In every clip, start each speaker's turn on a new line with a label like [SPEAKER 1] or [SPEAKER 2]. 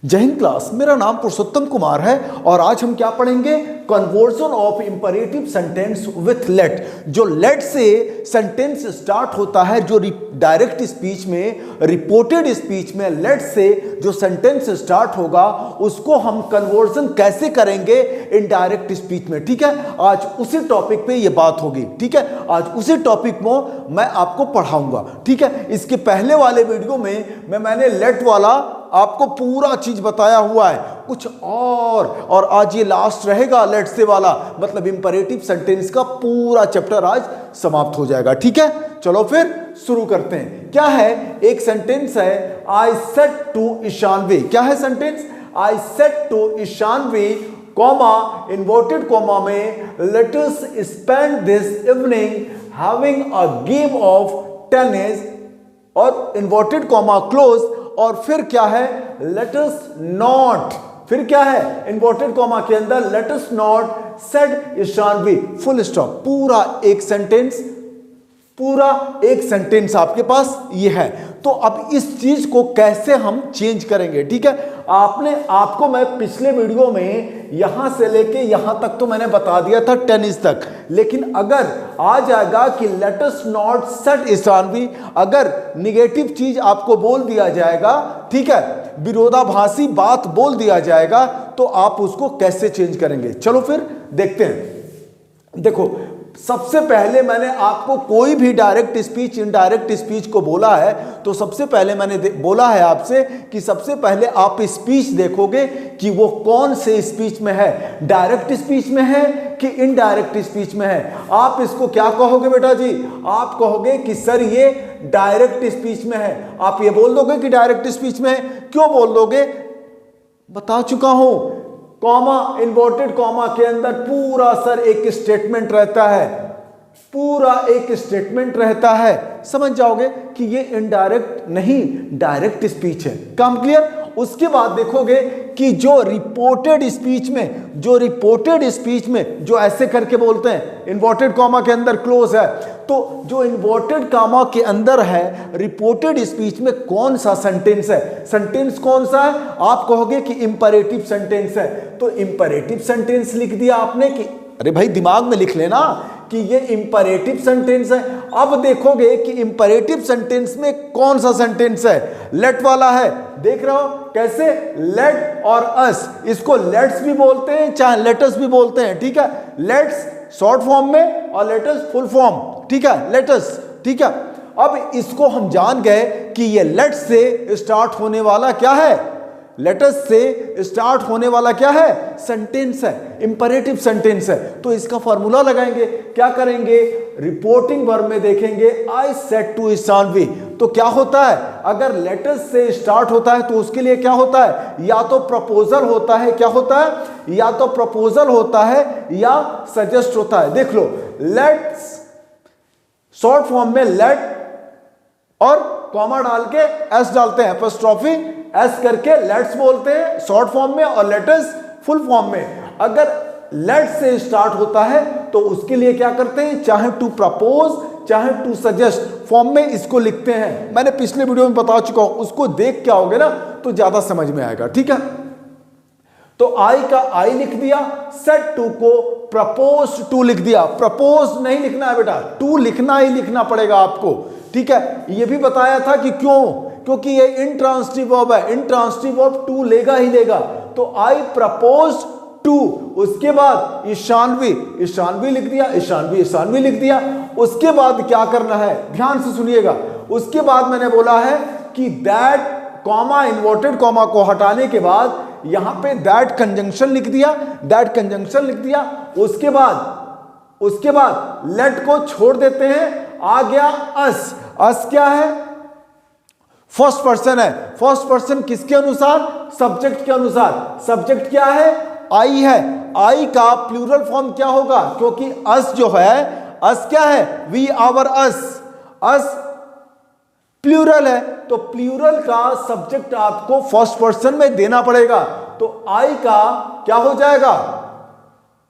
[SPEAKER 1] जय हिंद क्लास, मेरा नाम पुरुषोत्तम कुमार है और आज हम क्या पढ़ेंगे? Conversion of imperative sentence with let. जो लेट से सेंटेंस स्टार्ट होता है, जो डायरेक्ट स्पीच में, रिपोर्टेड स्पीच में लेट से जो सेंटेंस स्टार्ट होगा उसको हम कन्वर्जन कैसे करेंगे इनडायरेक्ट स्पीच में। ठीक है, आज उसी टॉपिक पे ये बात होगी। ठीक है, आज उसी टॉपिक में मैं आपको पढ़ाऊंगा। ठीक है, इसके पहले वाले वीडियो में मैंने लेट वाला आपको पूरा चीज बताया हुआ है कुछ और आज ये लास्ट रहेगा लेट से वाला, मतलब इंपरेटिव सेंटेंस का पूरा चैप्टर आज समाप्त हो जाएगा। ठीक है, चलो फिर शुरू करते हैं। क्या है? एक सेंटेंस है, आई सेड टू ईशानवी। क्या है sentence? I said to Ishanvi comma inverted comma में let us spend this evening having a game of tennis, और इन्वर्टेड कॉमा क्लोज, और फिर क्या है? लेट अस नॉट, फिर क्या है? इन्वर्टेड कॉमा के अंदर let us not said Ishanvi, full stop. पूरा एक सेंटेंस आपके पास ये है। तो अब इस चीज को कैसे हम चेंज करेंगे? ठीक है, आपको मैं पिछले वीडियो में यहां से लेके यहां तक तो मैंने बता दिया था टेनिस तक, लेकिन अगर आ जाएगा कि let us not said Ishanvi, अगर निगेटिव चीज आपको बोल दिया जाएगा, ठीक है, विरोधाभासी बात बोल दिया जाएगा, तो आप उसको कैसे चेंज करेंगे? चलो फिर देखते हैं। देखो, सबसे पहले मैंने आपको कोई भी डायरेक्ट स्पीच इनडायरेक्ट स्पीच को बोला है, तो सबसे पहले मैंने बोला है आपसे कि सबसे पहले आप स्पीच देखोगे कि वो कौन से स्पीच में है, डायरेक्ट स्पीच में है कि इनडायरेक्ट स्पीच में है। आप इसको क्या कहोगे बेटा जी? आप कहोगे कि सर ये डायरेक्ट स्पीच में है। आप ये बोल दोगे कि डायरेक्ट स्पीच में है। क्यों बोल दोगे? बता चुका हूं, कॉमा इन्वर्टेड कॉमा के अंदर पूरा सर एक स्टेटमेंट रहता है, पूरा एक स्टेटमेंट रहता है। समझ जाओगे कि ये इनडायरेक्ट नहीं डायरेक्ट स्पीच है। काम क्लियर? उसके बाद देखोगे कि जो रिपोर्टेड स्पीच में जो ऐसे करके बोलते हैं, इन्वर्टेड कॉमा के अंदर क्लोज है, तो जो इन्वर्टेड कॉमा के अंदर है रिपोर्टेड स्पीच में कौन सा सेंटेंस है? सेंटेंस कौन सा है? आप कहोगे कि इंपरेटिव सेंटेंस है। तो इंपरेटिव सेंटेंस लिख दिया आपने कि अरे भाई दिमाग में लिख लेना कि ये इंपरेटिव सेंटेंस है। अब देखोगे कि इंपरेटिव सेंटेंस में कौन सा सेंटेंस है? लेट वाला है। देख रहे हो कैसे? लेट और अस, इसको लेट्स भी बोलते हैं चाहे लेटस भी बोलते हैं। ठीक है, लेट्स शॉर्ट फॉर्म में और लेटस फुल फॉर्म। ठीक है, लेटस। ठीक है, अब इसको हम जान गए कि ये लेट से स्टार्ट होने वाला क्या है? लेटस से स्टार्ट होने वाला क्या है? सेंटेंस है, इंपरेटिव सेंटेंस है। तो इसका फॉर्मूला लगाएंगे। क्या करेंगे? रिपोर्टिंग वर्ब में देखेंगे आई सेड टू ईशानवी। तो क्या होता है? अगर लेटस से स्टार्ट होता है तो उसके लिए क्या होता है? या तो प्रपोजल होता है, क्या होता है? या तो प्रपोजल होता है या सजेस्ट होता है। देख लो, लेट्स शॉर्ट फॉर्म में लेट और कॉमा डाल के एस डालते हैं, एपोस्ट्रोफी एस करके लेट्स बोलते हैं शॉर्ट फॉर्म में, और लेटस फुल फॉर्म में। अगर लेट से स्टार्ट होता है तो उसके लिए क्या करते हैं? चाहे टू प्रपोज चाहे टू सजेस्ट फॉर्म में इसको लिखते हैं। मैंने पिछले वीडियो में बता चुका हूं, उसको देख के आओगे ना तो ज्यादा समझ में आएगा। ठीक है, तो आई का आई लिख दिया, सेड टू को प्रपोज टू लिख दिया। प्रपोज नहीं लिखना है बेटा, टू लिखना ही लिखना पड़ेगा आपको। ठीक है, ये भी बताया था कि क्यों, क्योंकि ये इंट्रांसिटिव वर्ब है, इंट्रांसिटिव वर्ब टू लेगा ही लेगा। तो आई प्रपोज टू, उसके बाद ईशानवी, ईशानवी लिख दिया, ईशानवी लिख दिया। उसके बाद क्या करना है? ध्यान से सुनिएगा। उसके बाद मैंने बोला है कि दैट कॉमा इन्वर्टेड कॉमा को हटाने के बाद यहां पे दैट कंजंक्शन लिख दिया, दैट कंजंक्शन लिख दिया। उसके बाद लेट को छोड़ देते हैं, आ गया अस। अस क्या है? फर्स्ट पर्सन है। फर्स्ट पर्सन किसके अनुसार? सब्जेक्ट के अनुसार। सब्जेक्ट क्या है? आई है। आई का प्लूरल फॉर्म क्या होगा? क्योंकि अस जो है, अस क्या है? We our us. Us plural है, तो प्लूरल का सब्जेक्ट आपको फर्स्ट पर्सन में देना पड़ेगा। तो आई का क्या हो जाएगा?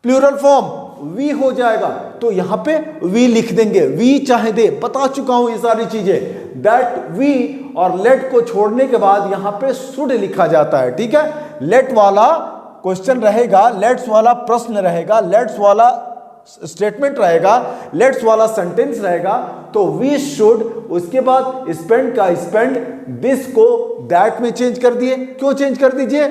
[SPEAKER 1] प्लूरल फॉर्म वी हो जाएगा। तो यहां पे वी लिख देंगे, वी चाहे दे, बता चुका हूं ये सारी चीजें। दैट वी और लेट को छोड़ने के बाद यहां पे शुड लिखा जाता है। ठीक है, लेट वाला क्वेश्चन रहेगा, लेट्स वाला प्रश्न रहेगा, लेट्स वाला स्टेटमेंट रहेगा, लेट्स वाला सेंटेंस रहेगा, तो वी शुड, उसके बाद स्पेंड का स्पेंड, दिस को दैट में चेंज कर दिए। क्यों चेंज कर दीजिए?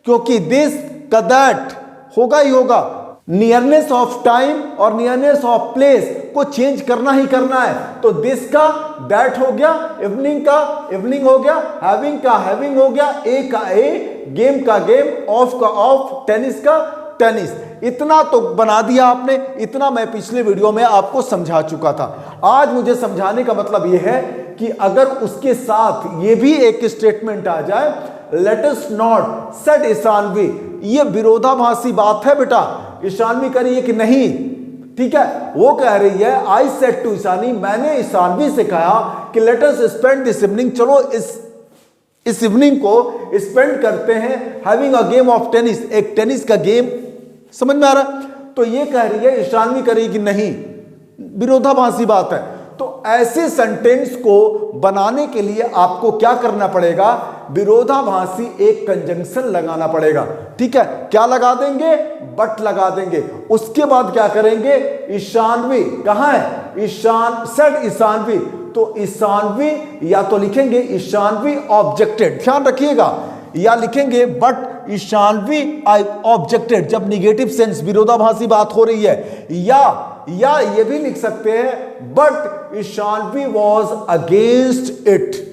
[SPEAKER 1] क्योंकि दिस का दैट होगा ही होगा। नियरनेस ऑफ टाइम और नियरनेस ऑफ प्लेस को चेंज करना ही करना है। तो दिस का दैट हो गया, इवनिंग का इवनिंग हो गया, हैविंग का हैविंग हो गया, ए का ए, गेम का गेम, ऑफ का ऑफ, टेनिस का टेनिस। इतना तो बना दिया आपने, इतना मैं पिछले वीडियो में आपको समझा चुका था। आज मुझे समझाने का मतलब यह है कि अगर उसके साथ ये भी एक स्टेटमेंट आ जाए, let us not said Ishanvi, ये विरोधाभासी बात है बेटा। ईशानवी कह रही है कि नहीं, ठीक है, वो कह रही है आई सेड टू ईशानी, मैंने ईशानवी से कहा कि late us spend this evening, चलो इस इवनिंग को स्पेंड करते हैं having a game of tennis, एक टेनिस का गेम। समझ में आ रहा? तो ये कह रही है, ईशानवी कह रही है कि नहीं, विरोधाभासी बात है। तो ऐसे सेंटेंस को बनाने के लिए आपको क्या करना पड़ेगा? विरोधाभासी एक कंजंक्शन लगाना पड़ेगा। ठीक है, क्या लगा देंगे? बट लगा देंगे। उसके बाद क्या करेंगे? ईशानवी कहां है? ईशान सेड ईशानवी, तो ईशानवी या तो लिखेंगे ईशानवी ऑब्जेक्टेड, ध्यान रखिएगा, या लिखेंगे बट ईशानवी आई ऑब्जेक्टेड, जब निगेटिव सेंस विरोधाभासी बात हो रही है। या ये भी लिख सकते हैं but Ishanvi was against it.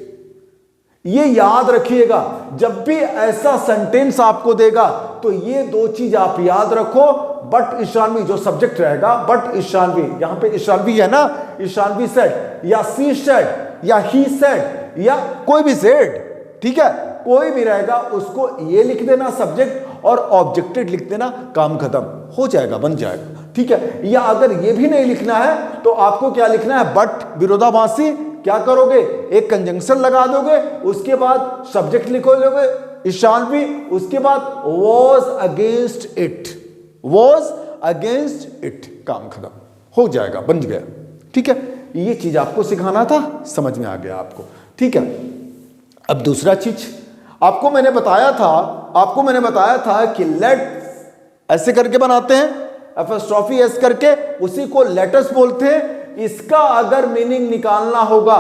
[SPEAKER 1] ये याद रखिएगा, जब भी ऐसा सेंटेंस आपको देगा तो ये दो चीज आप याद रखो। बट ईशानवी जो सब्जेक्ट रहेगा, बट ईशानवी, यहां पे ईशानवी है ना, ईशानवी सेड या सी सेड या ही सेड या कोई भी सेड, ठीक है, कोई भी रहेगा, उसको ये लिख देना सब्जेक्ट और ऑब्जेक्टेड लिख देना, काम खत्म हो जाएगा, बन जाएगा। ठीक है, या अगर ये भी नहीं लिखना है तो आपको क्या लिखना है? बट विरोधाभासी, क्या करोगे? एक कंजंक्शन लगा दोगे, उसके बाद सब्जेक्ट लिखोगे ईशानवी, उसके बाद was against it, was against it, काम खत्म हो जाएगा, बन गया। ठीक है, ये चीज आपको सिखाना था, समझ में आ गया आपको। ठीक है, अब दूसरा चीज आपको मैंने बताया था कि लेट ऐसे करके बनाते हैं, एपोस्ट्रोफी एस करके, उसी को लेटस बोलते हैं। इसका अगर मीनिंग निकालना होगा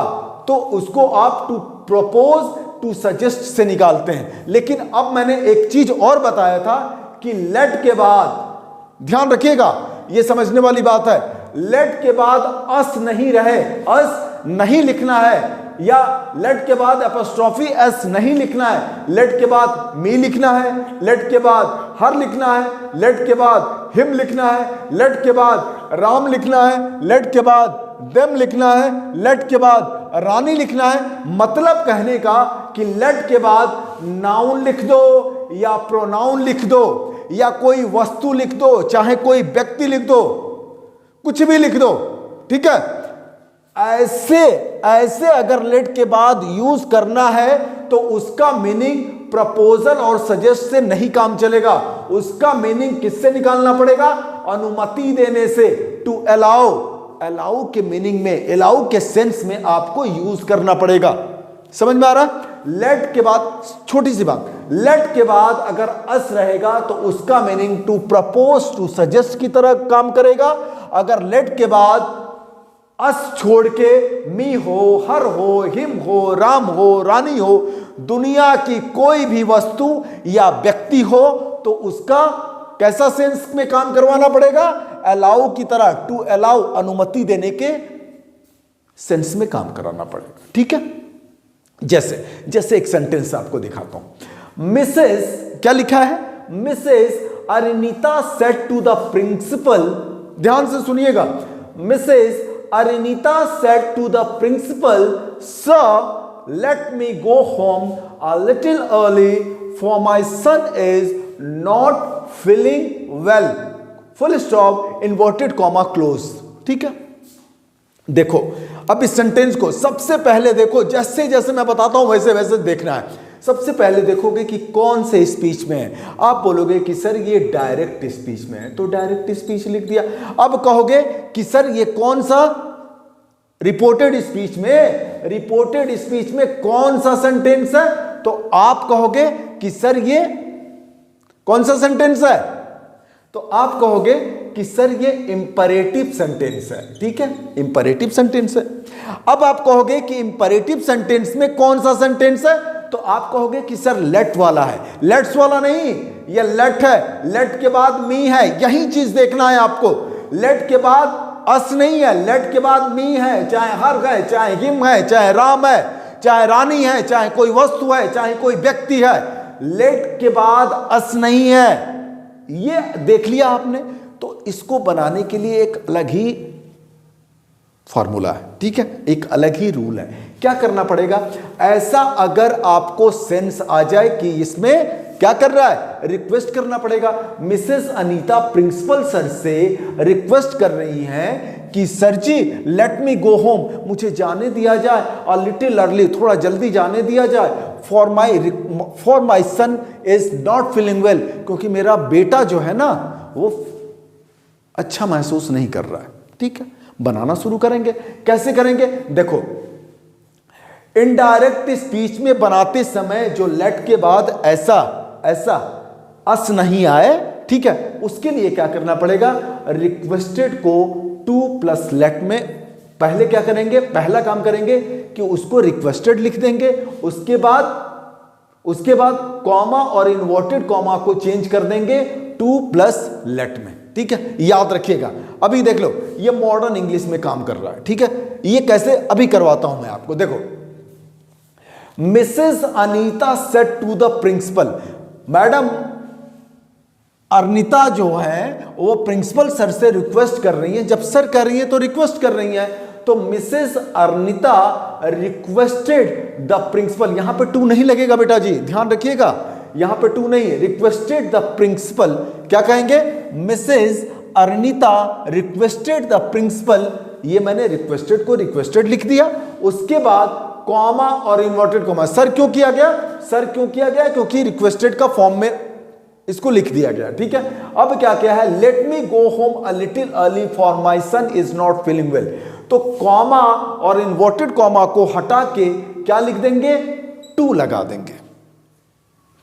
[SPEAKER 1] तो उसको आप टू प्रपोज, टू सजेस्ट से निकालते हैं। लेकिन अब मैंने एक चीज और बताया था कि लेट के बाद, ध्यान रखिएगा, यह समझने वाली बात है, लेट के बाद अस नहीं रहे, अस नहीं लिखना है, या लेट के बाद एपोस्ट्रोफी एस नहीं लिखना है, लेट के बाद मी लिखना है, लेट के बाद हर लिखना है, लेट के बाद हिम लिखना है, लेट के बाद राम लिखना है, लेट के बाद देम लिखना है, लेट के बाद रानी लिखना है। मतलब कहने का कि लेट के बाद नाउन लिख दो या प्रोनाउन लिख दो या कोई वस्तु लिख दो, चाहे कोई व्यक्ति लिख दो, कुछ भी लिख दो। ठीक है, ऐसे अगर लेट के बाद यूज करना है तो उसका मीनिंग प्रपोजल और सजेस्ट से नहीं काम चलेगा। उसका मीनिंग किससे निकालना पड़ेगा? अनुमति देने से, टू अलाउ, अलाउ के मीनिंग में, अलाउ के सेंस में आपको यूज करना पड़ेगा। समझ में आ रहा? लेट के बाद, छोटी सी बात, लेट के बाद अगर अस रहेगा तो उसका meaning to propose, to suggest की तरह काम करेगा। अगर लेट के बाद अस छोड़ के मी हो, हर हो, हिम हो, राम हो, रानी हो, दुनिया की कोई भी वस्तु या व्यक्ति हो, तो उसका कैसा सेंस में काम करवाना पड़ेगा? अलाउ की तरह, टू अलाउ, अनुमति देने के सेंस में काम कराना पड़ेगा। ठीक है, जैसे एक सेंटेंस आपको दिखाता हूं। मिसेस, क्या लिखा है? Mrs Arinita said to the principal, ध्यान से सुनिएगा, Mrs Arinita said to the principal, "Sir, let me go home a little early, for my son is not feeling well." Full stop, inverted comma, close. ठीक है, देखो अब इस sentence को सबसे पहले देखो, जैसे जैसे मैं बताता हूं वैसे वैसे देखना है। सबसे पहले देखोगे कि कौन से स्पीच में है। आप बोलोगे कि सर ये डायरेक्ट स्पीच में है, तो डायरेक्ट स्पीच लिख दिया। अब कहोगे कि सर ये कौन सा रिपोर्टेड स्पीच में कौन सा सेंटेंस है? तो आप कहोगे कि सर ये कौन सा सेंटेंस है? तो आप कहोगे कि सर ये इंपरेटिव सेंटेंस है। ठीक है, इंपरेटिव सेंटेंस है। अब आप कहोगे कि इंपरेटिव सेंटेंस में कौन सा सेंटेंस है? तो आप कहोगे कि सर लेट वाला है। लेट्स वाला नहीं, ये लेट है। लेट के बाद मी है, यही चीज देखना है आपको। लेट के बाद अस नहीं है, लेट के बाद मी है, चाहे हर है, चाहे हिम है, चाहे राम है, चाहे रानी है, चाहे कोई वस्तु है, चाहे कोई व्यक्ति है। लेट के बाद अस नहीं है, ये देख लिया आपने। तो इसको बनाने के लिए एक अलग ही फॉर्मूला है। ठीक है, एक अलग ही रूल है। क्या करना पड़ेगा? ऐसा अगर आपको सेंस आ जाए कि इसमें क्या कर रहा है, रिक्वेस्ट करना पड़ेगा। मिसेस अनीता प्रिंसिपल सर से रिक्वेस्ट कर रही हैं कि सर जी लेट मी गो होम, मुझे जाने दिया जाए, अ लिटिल अर्ली, थोड़ा जल्दी जाने दिया जाए, for my son is not feeling well, क्योंकि मेरा बेटा जो है ना वो अच्छा महसूस नहीं कर रहा है। ठीक है, बनाना शुरू करेंगे। कैसे करेंगे? देखो, इनडायरेक्ट स्पीच में बनाते समय जो लेट के बाद ऐसा अस नहीं आए, ठीक है, उसके लिए क्या करना पड़ेगा? रिक्वेस्टेड को टू प्लस लेट में पहले क्या करेंगे? पहला काम करेंगे कि उसको रिक्वेस्टेड लिख देंगे। उसके बाद कॉमा और इन्वर्टेड कॉमा को चेंज कर देंगे टू प्लस लेट में। ठीक है, याद रखिएगा। अभी देख लो, ये मॉडर्न इंग्लिश में काम कर रहा है। ठीक है, ये कैसे अभी करवाता हूं मैं आपको। देखो, Mrs Anita said to the principal, madam Anita जो है वो प्रिंसिपल सर से रिक्वेस्ट कर रही है। जब सर कर रही है तो रिक्वेस्ट कर रही है, तो Mrs Anita requested the principal, यहां पे टू नहीं लगेगा बेटा जी, ध्यान रखिएगा, यहां पे टू नहीं, रिक्वेस्टेड द प्रिंसिपल। क्या कहेंगे? Mrs Anita requested the principal. ये मैंने रिक्वेस्टेड को रिक्वेस्टेड लिख दिया। उसके बाद कॉमा और इन्वर्टेड कॉमा। सर क्यों किया गया? सर क्यों किया गया? क्योंकि रिक्वेस्टेड का फॉर्म में इसको लिख दिया गया। ठीक है, अब क्या क्या है? Let me go home a little early for my son is not feeling well. तो कॉमा और इन्वर्टेड कॉमा को हटा के क्या लिख देंगे? टू लगा देंगे।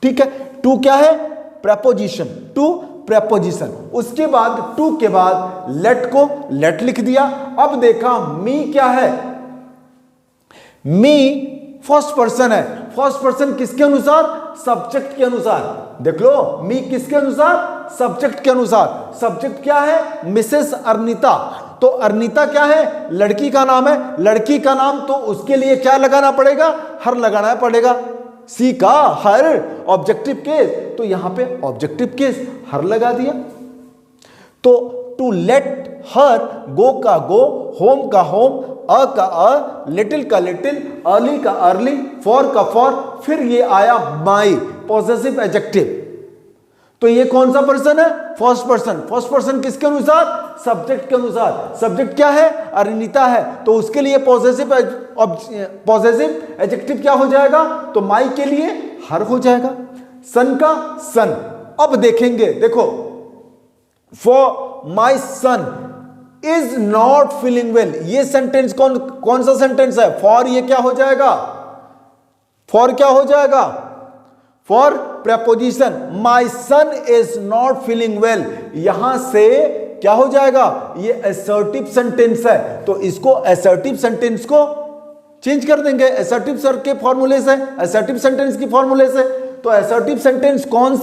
[SPEAKER 1] ठीक है, टू क्या है? Preposition, to preposition. उसके बाद टू के बाद लेट को लेट लिख दिया। अब देखा मी क्या है? मी फर्स्ट पर्सन है। फर्स्ट पर्सन किसके अनुसार? सब्जेक्ट के अनुसार। देख लो, मी किसके अनुसार? सब्जेक्ट के अनुसार। सब्जेक्ट क्या है? मिसेस अनीता। तो अनीता क्या है? लड़की का नाम है। लड़की का नाम, तो उसके लिए क्या लगाना पड़ेगा? हर लगाना पड़ेगा। सी का हर, ऑब्जेक्टिव केस, तो यहां पे ऑब्जेक्टिव केस हर लगा दिया। तो टू लेट हर, गो का गो, होम का होम, अ का अ, लिटिल का लिटिल, अर्ली का अर्ली, फॉर का फॉर, फिर ये आया माई, पॉसेसिव एडजेक्टिव। तो ये कौन सा पर्सन है? First person. फर्स्ट पर्सन किसके अनुसार? सब्जेक्ट के अनुसार। सब्जेक्ट क्या है? अनीता है, तो उसके लिए पॉसेसिव एडजेक्टिव क्या हो जाएगा? तो माई के लिए हर हो जाएगा। सन का सन। अब देखेंगे, देखो, for my son is not feeling well, ये सेंटेंस कौन सा सेंटेंस है? फॉर ये क्या हो जाएगा? फॉर क्या हो जाएगा? For preposition. My son is not feeling well, यहां से क्या हो जाएगा? ये असर्टिव सेंटेंस है, तो इसको असर्टिव सेंटेंस को चेंज कर देंगे असर्टिव सर के फॉर्मूले से, असर्टिव सेंटेंस की फॉर्मूले से। तो असर्टिव सेंटेंस कौन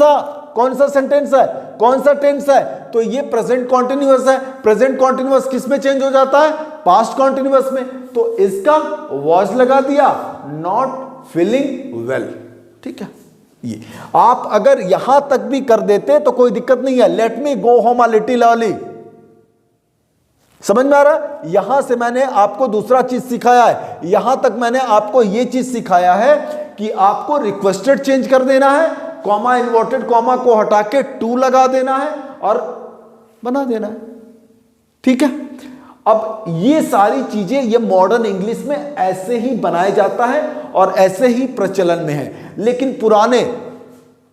[SPEAKER 1] सा सेंटेंस है? कौन सा टेंस है? तो ये प्रेजेंट कॉन्टिन्यूअस है। प्रेजेंट कॉन्टिन्यूअस किस में चेंज हो जाता है? पास्ट कॉन्टिन्यूअस में। तो इसका वॉज लगा दिया, नॉट फीलिंग वेल। ठीक है, ये आप अगर यहां तक भी कर देते तो कोई दिक्कत नहीं है। Let me go home a little early, समझ में आ रहा है? यहां से मैंने आपको दूसरा चीज सिखाया है। यहां तक मैंने आपको यह चीज सिखाया है कि आपको रिक्वेस्टेड चेंज कर देना है, कॉमा इन्वर्टेड कॉमा को हटा के टू लगा देना है और बना देना है। ठीक है, अब ये सारी चीजें ये मॉडर्न इंग्लिश में ऐसे ही बनाया जाता है और ऐसे ही प्रचलन में है। लेकिन पुराने,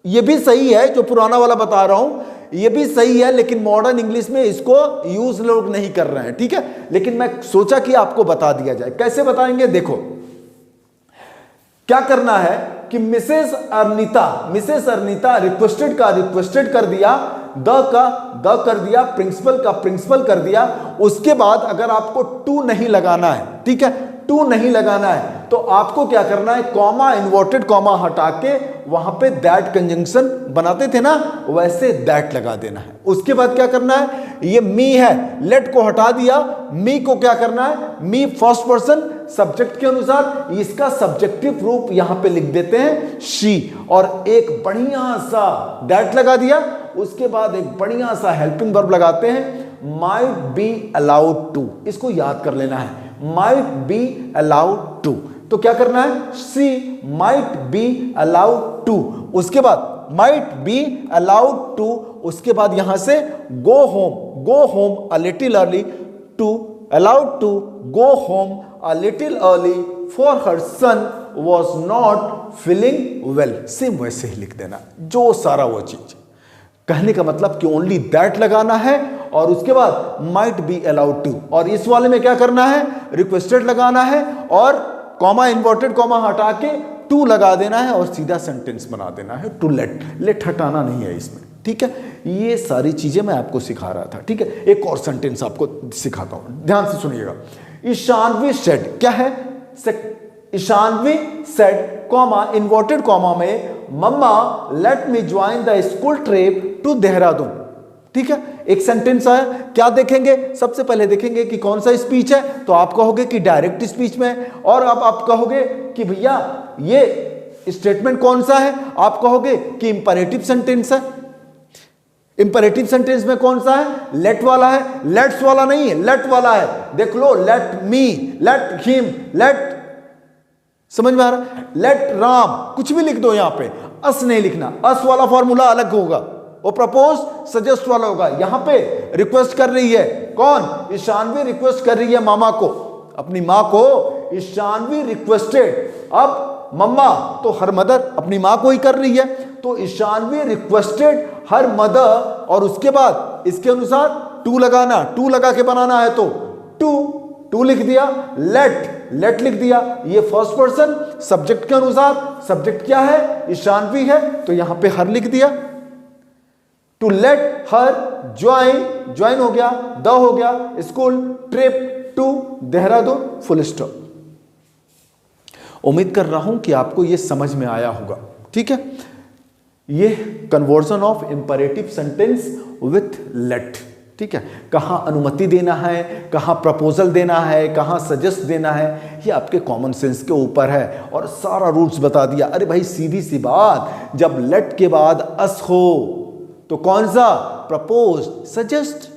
[SPEAKER 1] ये भी सही है जो पुराना वाला बता रहा हूं, ये भी सही है, लेकिन मॉडर्न इंग्लिश में इसको यूज लोग नहीं कर रहे हैं, ठीक है। लेकिन मैं सोचा कि आपको बता दिया जाए। कैसे बताएंगे, देखो क्या करना है कि मिसेस अर्निता रिक्वेस्टेड कर दिया, द कर दिया, प्रिंसिपल का प्रिंसिपल कर दिया। उसके बाद अगर आपको टू नहीं लगाना है, ठीक है, टू नहीं लगाना है, तो आपको क्या करना है, कॉमा, इन्वर्टेड कॉमा हटा के वहां पे दैट कंजंक्शन बनाते थे ना, वैसे दैट लगा देना है। उसके बाद क्या करना है, ये मी है, लेट को हटा दिया, मी को क्या करना है, मी फर्स्ट पर्सन सब्जेक्ट के अनुसार इसका सब्जेक्टिव रूप यहां पे लिख देते हैं शी, और एक बढ़िया सा दैट लगा दिया। उसके बाद एक बढ़िया सा हेल्पिंग वर्ब लगाते हैं, माइट बी अलाउड टू। इसको याद कर लेना है, माइट बी अलाउड टू। तो क्या करना है, सी माइट बी अलाउड टू। उसके बाद माइट बी अलाउड टू, उसके बाद यहां से go home a little early to, allowed to go home a little early for her son was not feeling well. Same वैसे ही लिख देना, जो सारा वो चीज। कहने का मतलब कि ओनली दैट लगाना है, और उसके बाद माइट बी अलाउड टू, और इस वाले में क्या करना है, रिक्वेस्टेड लगाना है, और कॉमा, इन्वर्टेड कॉमा हटा के टू लगा देना है, और सीधा सेंटेंस बना देना है, टू लेट हटाना नहीं है इसमें, ठीक है। ये सारी चीजें मैं आपको सिखा रहा था, ठीक है। एक और सेंटेंस आपको सिखाता हूं, ध्यान से सुनिएगा। ईशानवी सेड, क्या है, Ishanvi said comma, inverted comma में, mamma let me join the school trip to Dehradun, ठीक है। एक सेंटेंस आया, क्या देखेंगे, सबसे पहले देखेंगे कि कौन सा स्पीच है, तो आप कहोगे कि डायरेक्ट स्पीच में, और अब आप कहोगे कि भैया ये स्टेटमेंट कौन सा है, आप कहोगे कि इंपरेटिव सेंटेंस है। इंपरेटिव सेंटेंस में कौन सा है, लेट वाला है, लेट्स वाला नहीं है, लेट वाला है। देख लो, let me, let him, let, समझ में आ रहा है, लेट राम, कुछ भी लिख दो यहां पे, अस नहीं लिखना, अस वाला फॉर्मूला अलग होगा, वो प्रपोज सजेस्ट वाला होगा। यहां पे रिक्वेस्ट कर रही है कौन, ईशानवी रिक्वेस्ट कर रही है मामा को, अपनी मां को ईशानवी रिक्वेस्टेड। अब मम्मा तो हर मदर अपनी मां को ही कर रही है, तो ईशानवी रिक्वेस्टेड हर मदर, और उसके बाद इसके अनुसार टू लगाना, टू लगा के बनाना है, तो टू लिख दिया, लेट लिख दिया। ये फर्स्ट पर्सन सब्जेक्ट के अनुसार, सब्जेक्ट क्या है, ईशानवी है, तो यहां पे हर लिख दिया। टू लेट हर ज्वाइन हो गया, द हो गया, school trip to Dehradun, full stop. उम्मीद कर रहा हूं कि आपको यह समझ में आया होगा, ठीक है। ये conversion of imperative sentence with let, ठीक है। कहां अनुमति देना है, कहां प्रपोजल देना है, कहां सजेस्ट देना है, ये आपके कॉमन सेंस के ऊपर है, और सारा रूल्स बता दिया। अरे भाई सीधी सी बात, जब लेट के बाद अस हो तो कौन सा, प्रपोज, सजेस्ट,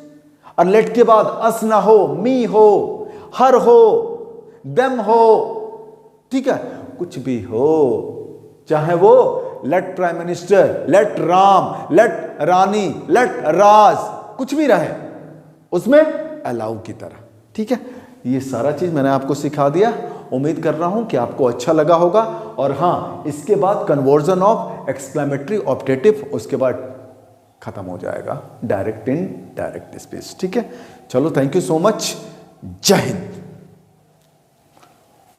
[SPEAKER 1] और लेट के बाद अस ना हो, मी हो, हर हो, देम हो, ठीक है, कुछ भी हो, चाहे वो let prime minister, let Ram, let Rani, let Raj, कुछ भी रहे, उसमें अलाउ की तरह, ठीक है। ये सारा चीज मैंने आपको सिखा दिया। उम्मीद कर रहा हूं कि आपको अच्छा लगा होगा। और हां, इसके बाद कन्वर्जन ऑफ एक्सक्लेमेटरी ऑप्टेटिव, उसके बाद खत्म हो जाएगा डायरेक्ट इन डायरेक्ट स्पीच, ठीक है। चलो, थैंक यू सो मच, जय हिंद।